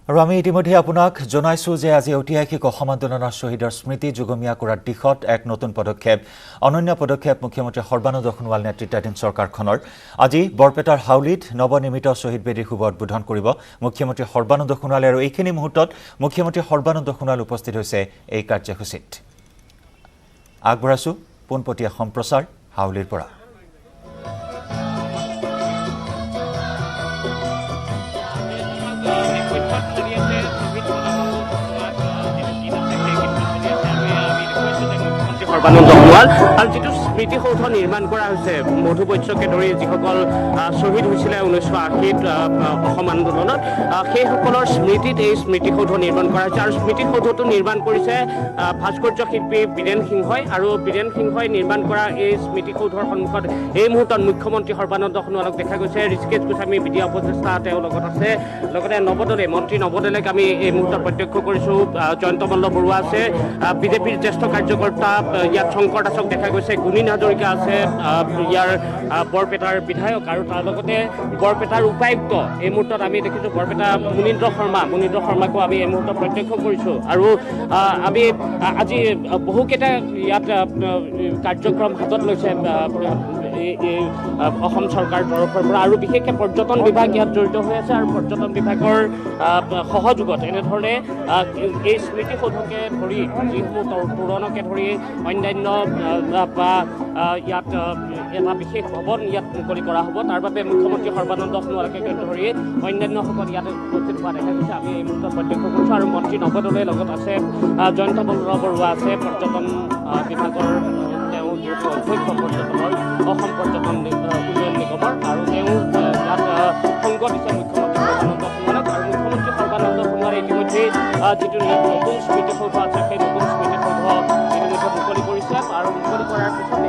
আৰু আমি ইতিমধ্যে আপোনাক জনাইছো যে আজি ঐতিহাসিক অসম আন্দোলনৰ শ্বহীদৰ স্মৃতি যুগমীয়া কৰাৰ দিশত এক নতুন পদক্ষেপ অনন্য পদক্ষেপ মুখ্যমন্ত্ৰী সৰ্বানন্দ সোণোৱাল নেতৃত্বাধীন চৰকাৰখনৰ আজি বৰপেটাৰ হাউলিত নৱনিৰ্মিত শ্বহীদ বেদীৰ শুভ উদ্বোধন কৰিব মুখ্যমন্ত্ৰী সৰ্বানন্দ সোণোৱালে আৰু এইখিনি মুহূৰ্তত মুখ্যমন্ত্ৰী সৰ্বানন্দ সোণোৱাল উপস্থিত হৈছে এই কাৰ্যসূচীত আগবঢ়াইছো পোনপটীয়া সম্প্ৰচাৰ হাউলিৰ পৰা সৰ্বানন্দ সোণোৱাল আৰু যিটো স্মৃতিসৌধ নিৰ্মাণ কৰা হৈছে মধু বৈশ্যকে ধৰি যিসকল শ্বহীদ হৈছিলে 1980ত অসম আন্দোলনত সেইসকলৰ স্মৃতিত এই স্মৃতিসৌধ নিৰ্মাণ কৰা হৈছে আৰু স্মৃতিসৌধটো নিৰ্মাণ কৰিছে ভাস্কৰ্য শিল্পী বীৰেন সিংহই আৰু বীৰেন সিংহই নিৰ্মাণ কৰা এই স্মৃতিসৌধৰ সন্মুখত এই মুহূৰ্তত মুখ্যমন্ত্ৰী সৰ্বানন্দ সোণোৱালক দেখা গৈছে ঋষিকেশ গোস্বামী বিদ্যা উপদেষ্টা তেওঁ লগত আছে লগতে নৱদলে মন্ত্ৰী নৱদলেক আমি এই মুহূৰ্তত প্ৰত্যক্ষ কৰিছোঁ জয়ন্ত মল্ল বৰুৱা আছে বিজেপিৰ জ্যেষ্ঠ কাৰ্যকৰ্তা ইয়াত শংকৰ দাসক দেখা গৈছে গুণীন হাজৰিকা আছে ইয়াৰ বৰপেটাৰ বিধায়ক আৰু তাৰ লগতে বৰপেটাৰ উপায়ুক্ত এই মুহূৰ্তত আমি দেখিছোঁ বৰপেটা মুনীন্দ্ৰ শৰ্মাকো আমি এই মুহূৰ্তত প্ৰত্যক্ষ কৰিছোঁ আৰু আমি আজি বহুকেইটা ইয়াত কাৰ্যক্ৰম হাতত লৈছে অসম চৰকাৰৰ তৰফৰ পৰা আৰু বিশেষকৈ পৰ্যটন বিভাগ ইয়াত জড়িত হৈ আছে আৰু পৰ্যটন বিভাগৰ সহযোগত এনেধৰণে এই স্মৃতিসৌধকে ধৰি যিসমূহ তোৰণকে ধৰি অন্যান্য বা ইয়াত এটা বিশেষ ভৱন ইয়াত মুকলি কৰা হ'ব তাৰ বাবে মুখ্যমন্ত্ৰী সৰ্বানন্দ সোণোৱালকে ধৰি অন্যান্যসকল ইয়াত উপস্থিত হোৱা দেখা গৈছে আমি এই মুহূৰ্তত প্ৰত্যক্ষ কৰিছোঁ আৰু মন্ত্ৰী নৱদলে লগত আছে জয়ন্ত মল্ল বৰুৱা আছে পৰ্যটন বিভাগৰ তেওঁ অধ্যক্ষ পৰ্যটনৰ অসম পৰ্যটন উন্নয়ন নিগমৰ আৰু তেওঁ ইয়াত সংগ দিছে মুখ্যমন্ত্ৰী সৰ্বানন্দ সোণোৱালক আৰু মুখ্যমন্ত্ৰী সৰ্বানন্দ সোণোৱালে ইতিমধ্যে যিটো নতুন স্মৃতিসৌধ আছে সেই নতুন স্মৃতিসৌধ ইতিমধ্যে মুকলি কৰিছে আৰু মুকলি কৰাৰ পিছতে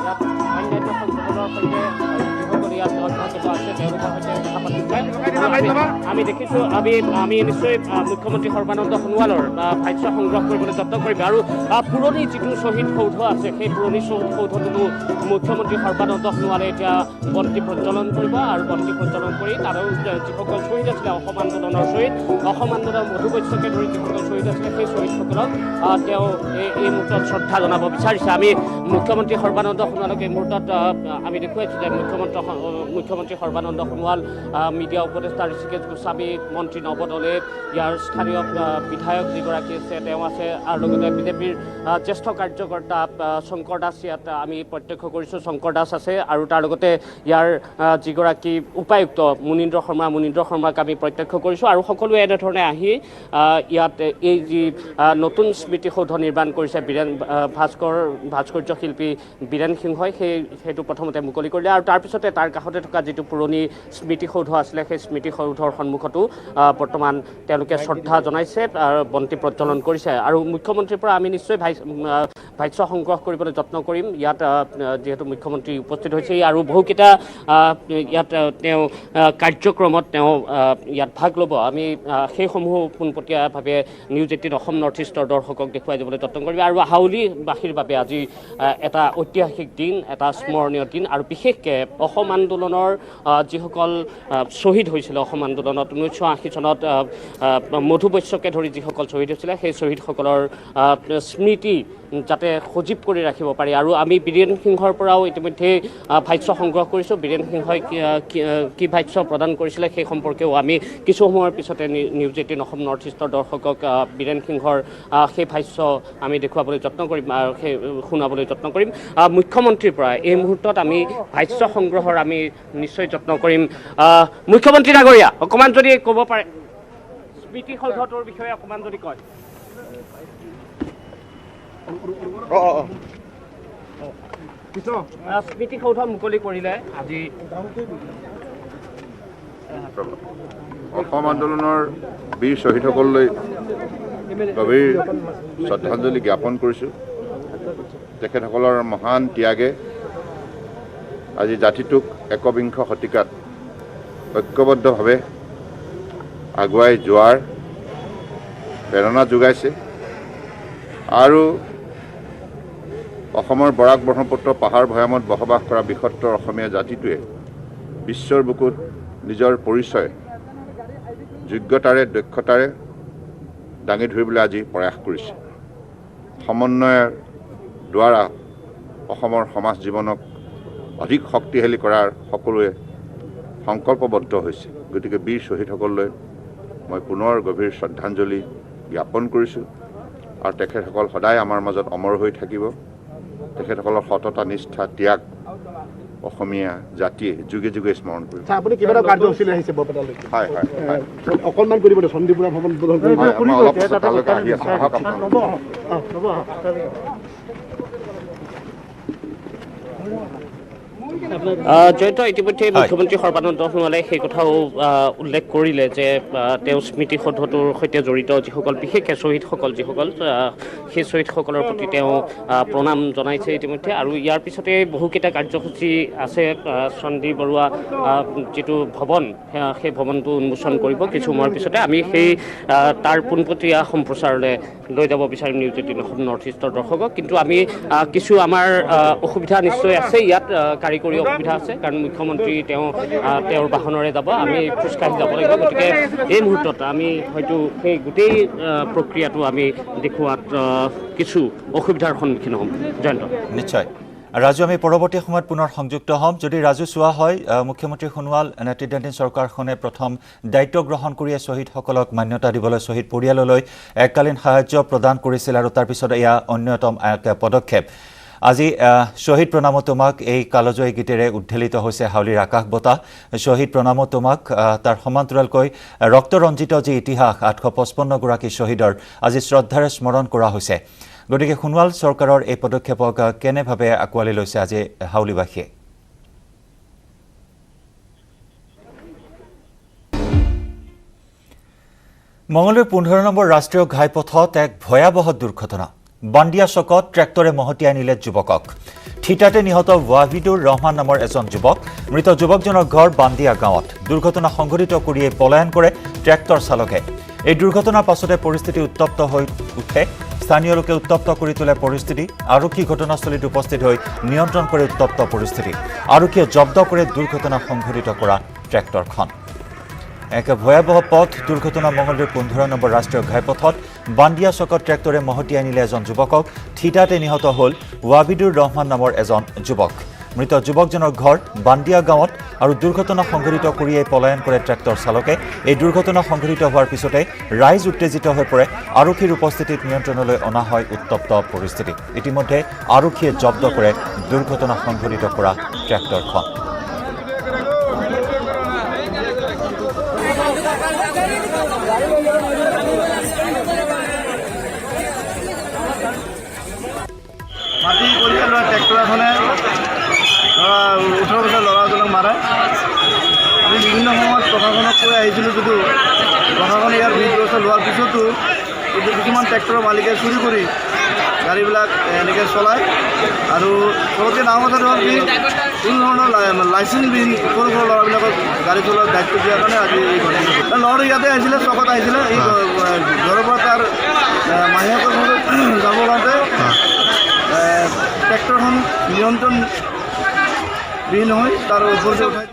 ইয়াত অন্যান্য সংগঠনৰ সৈতে যিসকল ইয়াত অধ্যক্ষ আছে তেওঁলোকৰ সৈতে কথা পাতিছে আমি দেখিছোঁ আমি নিশ্চয় মুখ্যমন্ত্ৰী সৰ্বানন্দ সোণোৱালৰ ভাষ্য সংগ্ৰহ কৰিবলৈ যত্ন কৰিম আৰু পুৰণি যিটো শ্বহীদ সৌধ আছে সেই পুৰণি সৌধটো মুখ্যমন্ত্ৰী সৰ্বানন্দ সোণোৱালে এতিয়া বন্তি প্ৰজ্বলন কৰিব আৰু বন্তি প্ৰজ্বলন কৰি তাৰো যিসকল শ্বহীদ আছিলে অসম আন্দোলনৰ শ্বহীদ অসম আন্দোলনৰ মধু বৈশ্যকে ধৰি যিসকল শ্বহীদ আছিলে সেই শ্বহীদসকলক তেওঁ এই মুহূৰ্তত শ্ৰদ্ধা জনাব বিচাৰিছে আমি মুখ্যমন্ত্ৰী সৰ্বানন্দ সোণোৱালক এই মুহূৰ্তত আমি দেখুৱাইছোঁ যে মুখ্যমন্ত্ৰী সৰ্বানন্দ সোণোৱাল মিডিয়া উপদেষ্টা ঋষিকেশ গোস্বামী মন্ত্ৰী নৱদলে ইয়াৰ স্থানীয় বিধায়ক যিগৰাকী আছে তেওঁ আছে আৰু লগতে বিজেপিৰ জ্যেষ্ঠ কাৰ্যকৰ্তা শংকৰ দাস ইয়াত আমি প্ৰত্যক্ষ কৰিছোঁ শংকৰ দাস আছে আৰু তাৰ লগতে ইয়াৰ যিগৰাকী উপায়ুক্ত মুনীন্দ্ৰ শৰ্মাক আমি প্ৰত্যক্ষ কৰিছোঁ আৰু সকলোৱে এনেধৰণে আহি ইয়াত এই যি নতুন স্মৃতিসৌধ নিৰ্মাণ কৰিছে ভাস্কৰ্য শিল্পী বীৰেন সিংহই সেইটো প্ৰথমতে মুকলি কৰিলে আৰু তাৰপিছতে তাৰ কাষতে থকা যিটো পুৰণি স্মৃতিসৌধ আছিলে সেই স্মৃতিসৌধৰ সন্মুখতো বৰ্তমান তেওঁলোকে শ্ৰদ্ধা জনাইছে আৰু বন্তি প্ৰজ্বলন কৰিছে আৰু মুখ্যমন্ত্ৰীৰ পৰা আমি নিশ্চয় ভাষ্য সংগ্ৰহ কৰিবলৈ যত্ন কৰিম ইয়াত যিহেতু মুখ্যমন্ত্ৰী উপস্থিত হৈছে আৰু বহুকেইটা ইয়াত তেওঁ কাৰ্যক্ৰমত তেওঁ ইয়াত ভাগ ল'ব আমি সেইসমূহ পোনপটীয়াভাৱে নিউজ 18 অসম নৰ্থ ইষ্টৰ দৰ্শকক দেখুৱাই যাবলৈ যত্ন কৰিম আৰু হাউলিবাসীৰ বাবে আজি এটা ঐতিহাসিক দিন এটা স্মৰণীয় দিন আৰু বিশেষকৈ অসম আন্দোলনৰ যিসকল শ্বহীদ হৈছিলে অসম আন্দোলনত 1980 চনত মধু বৈশ্যকে ধৰি যিসকল শ্বহীদ হৈছিলে সেই শ্বহীদসকলৰ স্মৃতি যাতে সজীৱ কৰি ৰাখিব পাৰি আৰু আমি বীৰেন সিংহৰ পৰাও ইতিমধ্যে ভাষ্য সংগ্ৰহ কৰিছোঁ বীৰেন সিংহই কি ভাষ্য প্ৰদান কৰিছিলে সেই সম্পৰ্কেও আমি কিছু সময়ৰ পিছতে নিউজ 18 অসম নৰ্থ ইষ্টৰ দৰ্শকক বীৰেন সিংহৰ সেই ভাষ্য আমি দেখুৱাবলৈ যত্ন কৰিম আৰু সেই শুনাবলৈ যত্ন কৰিম মুখ্যমন্ত্ৰীৰ পৰা এই মুহূৰ্তত আমি ভাষ্য সংগ্ৰহৰ আমি নিশ্চয় যত্ন কৰিম মুখ্যমন্ত্ৰী ডাঙৰীয়া অকণমান যদি ক'ব পাৰে স্মৃতিসৌধটোৰ বিষয়ে অকণমান যদি কয় স্মৃতিসৌধ মুকলি কৰিলে আজি অসম আন্দোলনৰ বীৰ শ্বহীদসকললৈ গভীৰ শ্ৰদ্ধাঞ্জলি জ্ঞাপন কৰিছোঁ তেখেতসকলৰ মহান ত্যাগে আজি জাতিটোক একবিংশ শতিকাত ঐক্যবদ্ধভাৱে আগুৱাই যোৱাৰ প্ৰেৰণা যোগাইছে আৰু অসমৰ বৰাক ব্ৰহ্মপুত্ৰ পাহাৰ ভৈয়ামত বসবাস কৰা বৃহত্তৰ অসমীয়া জাতিটোৱে বিশ্বৰ বুকুত নিজৰ পৰিচয় যোগ্যতাৰে দক্ষতাৰে দাঙি ধৰিবলৈ আজি প্ৰয়াস কৰিছে সমন্বয়ৰ দ্বাৰা অসমৰ সমাজ জীৱনক অধিক শক্তিশালী কৰাৰ সকলোৱে সংকল্পবদ্ধ হৈছে গতিকে বীৰ শ্বহীদসকললৈ মই পুনৰ গভীৰ শ্ৰদ্ধাঞ্জলি জ্ঞাপন কৰিছোঁ আৰু তেখেতসকল সদায় আমাৰ মাজত অমৰ হৈ থাকিব তেখেতসকলৰ সততা নিষ্ঠা ত্যাগ অসমীয়া জাতিয়ে যুগে যুগে স্মৰণ কৰিব আপুনি কিবা এটা কাৰ্যসূচী আহিছে বৰপেটালৈ হয় হয় অকণমান কৰিব চন্দীপুৰা ভৱন বোধন অলপ তালৈকে আহি আছোঁ আহক জয়ন্ত ইতিমধ্যে মুখ্যমন্ত্ৰী সৰ্বানন্দ সোণোৱালে সেই কথাও উল্লেখ কৰিলে যে তেওঁ স্মৃতিসৌধটোৰ সৈতে জড়িত যিসকল বিশেষকৈ শ্বহীদসকল যিসকল সেই শ্বহীদসকলৰ প্ৰতি তেওঁ প্ৰণাম জনাইছে ইতিমধ্যে আৰু ইয়াৰ পিছতে বহুকেইটা কাৰ্যসূচী আছে সন্দীপ বৰুৱা যিটো ভৱন সেই ভৱনটো উন্মোচন কৰিব কিছু সময়ৰ পিছতে আমি সেই তাৰ পোনপটীয়া সম্প্ৰচাৰলৈ লৈ যাব বিচাৰিম নিউজ 18 নৰ্থ ইষ্টৰ দৰ্শকক কিন্তু আমি কিছু আমাৰ অসুবিধা নিশ্চয় আছে ইয়াত কাৰিকৰী অসুবিধা আছে কাৰণ মুখ্যমন্ত্ৰী তেওঁৰ বাহনেৰে যাব আমি খোজকাঢ়ি যাব লাগিব গতিকে এই মুহূৰ্তত আমি হয়তো সেই গোটেই প্ৰক্ৰিয়াটো আমি দেখুৱাত কিছু অসুবিধাৰ সন্মুখীন হ'ম জয়ন্ত নিশ্চয় ৰাজু আমি পৰৱৰ্তী সময়ত পুনৰ সংযুক্ত হ'ম যদি ৰাজু চোৱা হয় মুখ্যমন্ত্ৰী সোণোৱাল নেতৃত্বাধীন চৰকাৰখনে প্ৰথম দায়িত্ব গ্ৰহণ কৰিয়ে শ্বহীদসকলক মান্যতা দিবলৈ শ্বহীদ পৰিয়াললৈ এককালীন সাহায্য প্ৰদান কৰিছিল আৰু তাৰ পিছত এয়া অন্যতম এক পদক্ষেপ আজি শ্বহীদ প্ৰণাম তোমাক এই কালজয়ী গীতেৰে উদ্ধৃত হৈছে হাউলিৰ আকাশ বঁটা শ্বহীদ প্ৰণাম তোমাক তাৰ সমান্তৰালকৈ ৰক্তৰঞ্জিত যি ইতিহাস 855 গৰাকী শ্বহীদৰ আজি শ্ৰদ্ধাৰে স্মৰণ কৰা হৈছে গতিকে সোণোৱাল চৰকাৰৰ এই পদক্ষেপক কেনেভাৱে আঁকোৱালি লৈছে আজি হাউলিবাসীয়ে মঙলদৈৰ 15 নম্বৰ ৰাষ্ট্ৰীয় ঘাইপথত এক ভয়াৱহ দুৰ্ঘটনা বান্দিয়া চকত ট্ৰেক্টৰে মহতিয়াই নিলে যুৱকক ঠিতাতে নিহত ৱাহিদুৰ ৰহমান নামৰ এজন যুৱক মৃত যুৱকজনৰ ঘৰ বান্দিয়া গাঁৱত দুৰ্ঘটনা সংঘটিত কৰিয়ে পলায়ন কৰে ট্ৰেক্টৰ চালকে এই দুৰ্ঘটনাৰ পাছতে পৰিস্থিতি উত্তপ্ত হৈ উঠে স্থানীয় লোকে উত্তপ্ত কৰি তোলে পৰিস্থিতি আৰক্ষী ঘটনাস্থলীত উপস্থিত হৈ নিয়ন্ত্ৰণ কৰে উত্তপ্ত পৰিস্থিতি আৰক্ষীয়ে জব্দ কৰে দুৰ্ঘটনা সংঘটিত কৰা ট্ৰেক্টৰখন এক ভয়াৱহ পথ দুৰ্ঘটনা মঙলদৈৰ 15 নম্বৰ ৰাষ্ট্ৰীয় ঘাইপথত বান্দিয়া চকত ট্ৰেক্টৰে মহতিয়াই নিলে এজন যুৱকক ঠিতাতে নিহত হ'ল ৱাহিদুৰ ৰহমান নামৰ এজন যুৱক মৃত যুৱকজনৰ ঘৰ বান্দিয়া গাঁৱত আৰু দুৰ্ঘটনা সংঘটিত কৰিয়ে পলায়ন কৰে ট্ৰেক্টৰ চালকে এই দুৰ্ঘটনা সংঘটিত হোৱাৰ পিছতে ৰাইজ উত্তেজিত হৈ পৰে আৰক্ষীৰ উপস্থিতিত নিয়ন্ত্ৰণলৈ অনা হয় উত্তপ্ত পৰিস্থিতি ইতিমধ্যে আৰক্ষীয়ে জব্দ কৰে দুৰ্ঘটনা সংঘটিত কৰা ট্ৰেক্টৰখন মাটি কৰিয়ে লোৱা ট্ৰেক্টৰ এখনে 18 বছৰ ল'ৰাজনক মাৰে আমি বিভিন্ন সময়ত প্ৰশাসনক কৈ আহিছিলোঁ যদিও প্ৰশাসনে ইয়াৰ 20 বছৰ লোৱাৰ পিছতো কিছুমান ট্ৰেক্টৰৰ মালিকে চুৰি কৰি গাড়ীবিলাক এনেকৈ চলায় আৰু চবতকৈ ডাঙৰ কথাটো হ'ল কি কোনো ধৰণৰ লাইচেঞ্চবিহীন সৰু সৰু ল'ৰাবিলাকক গাড়ী চলোৱাৰ দায়িত্ব দিয়াৰ কাৰণে আজি এই ঘটনা ল'ৰাটো ইয়াতে আহিছিলে চকত আহিছিলে এই ঘৰৰ পৰা তাৰ মাহীয়েকৰ ঘৰত যাব যাওঁতে ট্ৰেক্টৰখন নিয়ন্ত্ৰণবিহীন হৈ তাৰ ওপৰতে উঠাই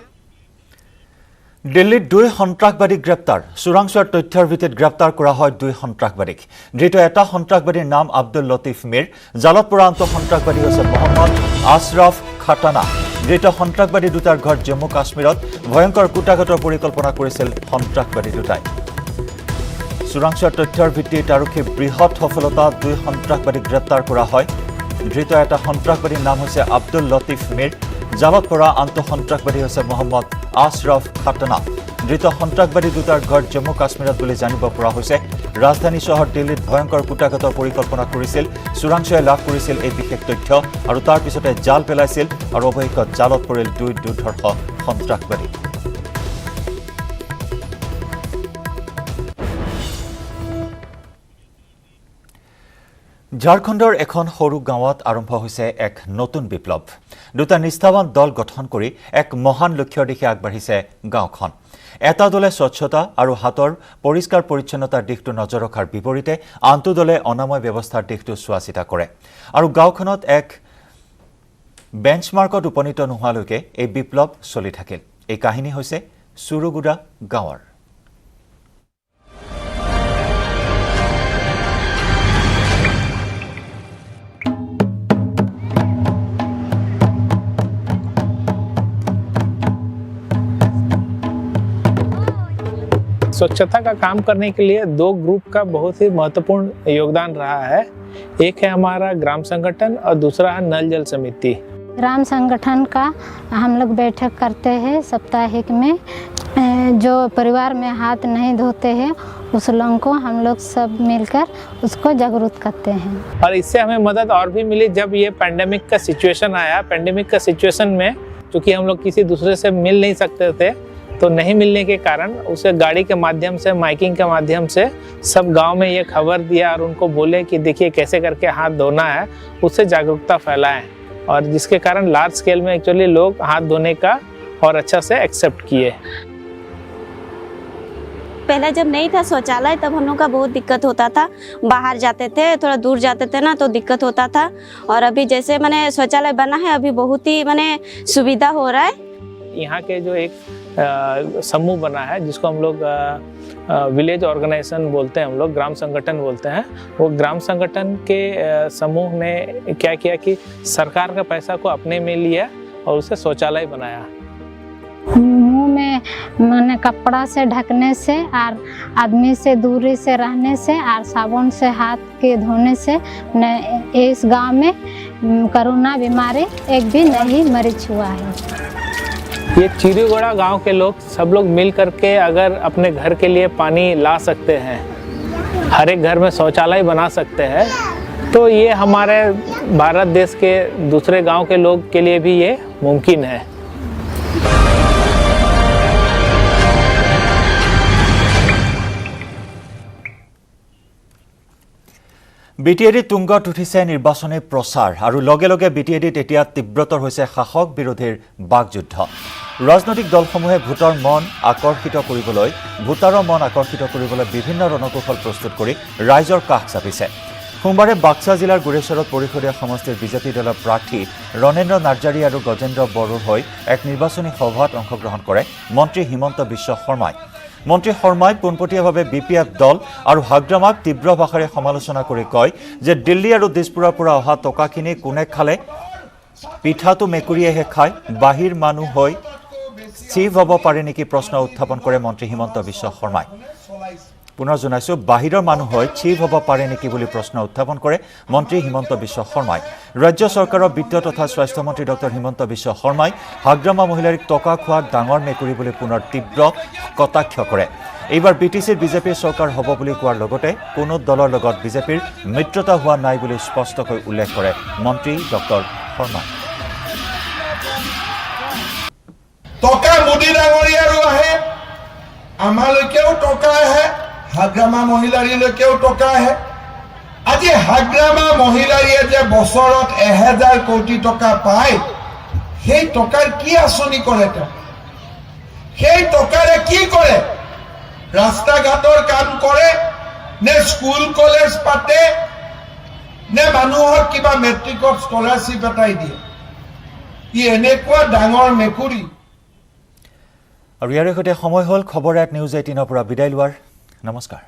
দিল্লীত 2 সন্ত্ৰাসবাদী গ্ৰেপ্তাৰ চোৰাংচোৱাৰ তথ্যৰ ভিত্তিত গ্ৰেপ্তাৰ কৰা হয় 2 সন্ত্ৰাসবাদীক ধৃত এটা সন্ত্ৰাসবাদীৰ নাম আব্দুল লতিফ মিৰ জালত পৰা আন সন্ত্ৰাসবাদী হৈছে মহম্মদ আশৰাফ খাটানা ধৃত সন্ত্ৰাসবাদী দুটাৰ ঘৰ জম্মু কাশ্মীৰত ভয়ংকৰ কুটাঘাতৰ পৰিকল্পনা কৰিছিল সন্ত্ৰাসবাদী দুটাই চোৰাংচোৱাৰ তথ্যৰ ভিত্তিত আৰক্ষী বৃহৎ সফলতা 2 সন্ত্ৰাসবাদীক গ্ৰেপ্তাৰ কৰা হয় ধৃত এটা সন্ত্ৰাসবাদীৰ নাম হৈছে আব্দুল লতিফ মিৰ জালত পৰা আন সন্ত্ৰাসবাদী হৈছে মহম্মদ আশৰাফ খাটানা ধৃত সন্ত্ৰাসবাদী দুটাৰ ঘৰ জম্মু কাশ্মীৰত বুলি জানিব পৰা হৈছে ৰাজধানী চহৰ দিল্লীত ভয়ংকৰ কুটাঘাতৰ পৰিকল্পনা কৰিছিল চোৰাংচোৱাই লাভ কৰিছিল এই বিশেষ তথ্য আৰু তাৰ পিছতে জাল পেলাইছিল আৰু অৱশেষত জালত পৰিল 2 দুৰ্ধৰ্ষ সন্ত্ৰাসবাদী ঝাৰখণ্ডৰ এখন সৰু গাঁৱত আৰম্ভ হৈছে এক নতুন বিপ্লৱ দুটা নিষ্ঠাবান দল গঠন কৰি এক মহান লক্ষ্যৰ দিশে আগবাঢ়িছে গাঁওখন এটা দলে স্বচ্ছতা আৰু হাতৰ পৰিষ্কাৰ পৰিচ্ছন্নতাৰ দিশটো নজৰ ৰখাৰ বিপৰীতে আনটো দলে অনাময় ব্যৱস্থাৰ দিশটো চোৱাচিতা কৰে আৰু গাঁওখনত এক বেঞ্চমাৰ্কত উপনীত নোহোৱালৈকে এই বিপ্লৱ চলি থাকিল এই কাহিনী হৈছে সুৰুগুড়া গাঁৱৰ स्वच्छता का काम करने के लिए 2 ग्रुप का बहुत ही महत्वपूर्ण योगदान रहा है। एक है हमारा ग्राम संगठन और दूसरा है नल जल समिति। ग्राम संगठन का हम लोग बैठक करते हैं साप्ताहिक में। जो परिवार में हाथ नहीं धोते हैं उस लोगों को हम लोग सब मिलकर उसको जागरूक करते हैं। और इससे हमें मदद और भी मिली जब ये पैंडेमिक का सिचुएशन आया। पैंडेमिक का सिचुएशन में चूँकि हम लोग किसी दूसरे से मिल नहीं सकते थे, तो नहीं मिलने के कारण उसे गाड़ी के माध्यम से, माइकिंग के माध्यम से सब गांव में ये खबर दिया और उनको बोले कि देखिए कैसे करके हाथ धोना है, उससे जागरूकता फैलाएं। और जिसके कारण लार्ज स्केल में एक्चुअली लोग हाथ धोने का और अच्छा से एक्सेप्ट किए। पहले जब नहीं था शौचालय तब हम लोग का बहुत दिक्कत होता था, बाहर जाते थे, थोड़ा दूर जाते थे ना तो दिक्कत होता था। और अभी जैसे मैंने शौचालय बना है अभी बहुत ही मैंने सुविधा हो रहा है। यहाँ के जो एक समूह बना है जिसको हम लोग विलेज ऑर्गेनाइजेशन बोलते हैं, हम लोग ग्राम संगठन बोलते हैं। वो ग्राम संगठन के समूह ने क्या किया कि सरकार का पैसा को अपने में लिया और उसे शौचालय बनाया। मुंह में मैंने कपड़ा से ढकने से और आदमी से दूरी से रहने से और साबुन से हाथ के धोने से इस गांव में कोरोना बीमारी एक भी नहीं मरीज हुआ है। ये चिरीगोड़ा गांव के लोग सब लोग मिल करके अगर अपने घर के लिए पानी ला सकते हैं, हर एक घर में शौचालय बना सकते हैं, तो ये हमारे भारत देश के दूसरे गांव के लोग के लिए भी ये मुमकिन है। বিটিএডি তুংগত উঠিছে নিৰ্বাচনী প্ৰচাৰ আৰু লগে লগে বিটিএডিত এতিয়া তীব্ৰতৰ হৈছে শাসক বিৰোধীৰ বাকযুদ্ধ। ৰাজনৈতিক দলসমূহে ভোটাৰৰ মন আকৰ্ষিত কৰিবলৈ বিভিন্ন ৰণকৌশল প্ৰস্তুত কৰি ৰাইজৰ কাষ চাপিছে। সোমবাৰে বাক্সা জিলাৰ গুৰেশ্বৰত পৰিষদীয় সমষ্টিৰ বিজেপি দলৰ প্ৰাৰ্থী ৰণেন্দ্ৰ নাৰ্জাৰী আৰু গজেন্দ্ৰ বড়োৰ হৈ এক নিৰ্বাচনী সভাত অংশগ্ৰহণ কৰে মন্ত্ৰী হিমন্ত বিশ্ব শৰ্মাই। মন্ত্ৰী শৰ্মাই পোনপটীয়াভাৱে বিপিএফ দল আৰু হাগ্ৰামাক তীব্ৰ ভাষাৰে সমালোচনা কৰি কয় যে দিল্লী আৰু দিছপুৰৰ পৰা অহা টকাখিনি কোনে খালে, পিঠাটো মেকুৰীয়েহে খায়, বাহিৰ মানুহ হৈ চিফ হ'ব পাৰে নেকি প্ৰশ্ন উত্থাপন কৰে মন্ত্ৰী হিমন্ত বিশ্ব শৰ্মাই। পুনৰ জনাইছো, বাহিৰৰ মানুহ হৈ চিফ হ'ব পাৰে নেকি বুলি প্ৰশ্ন উত্থাপন কৰে মন্ত্ৰী হিমন্ত বিশ্ব শৰ্মাই। ৰাজ্য চৰকাৰৰ বিত্ত তথা স্বাস্থ্যমন্ত্ৰী ডক্টৰ হিমন্ত বিশ্ব শৰ্মাই হাগ্ৰামা মহিলাৰীক টকা খোৱা ডাঙৰ মেকুৰী বুলি পুনৰ তীব্ৰ কটাক্ষ কৰে। এইবাৰ বিটিচিৰ বিজেপিৰ চৰকাৰ হ'ব বুলি কোৱাৰ লগতে কোনো দলৰ লগত বিজেপিৰ মিত্ৰতা হোৱা নাই বুলি স্পষ্টকৈ উল্লেখ কৰে মন্ত্ৰী ডক্টৰ শৰ্মাই। টকা মোদী ডাঙৰীয়াৰো আহে, আমালৈকেও টকা আহে, হাগ্ৰামা মহিলাৰীলৈকেও টকা আহে। আজি হাগ্ৰামা মহিলাৰীয়ে যে বছৰত 1000 কোটি টকা পায়, সেই টকাৰ কি আঁচনি কৰে তেওঁ? সেই টকাৰে কি কৰে? ৰাস্তা ঘাটৰ কাম কৰে নে স্কুল কলেজ পাতে নে মানুহক কিবা মেট্ৰিকত স্কলাৰশ্বিপ এটাই দিয়ে? ই এনেকুৱা ডাঙৰ মেকুৰী। আৰু ইয়াৰ সৈতে সময় হ'ল খবৰ 1 নিউজ 18 পৰা বিদায় লোৱাৰ। নমস্কাৰ।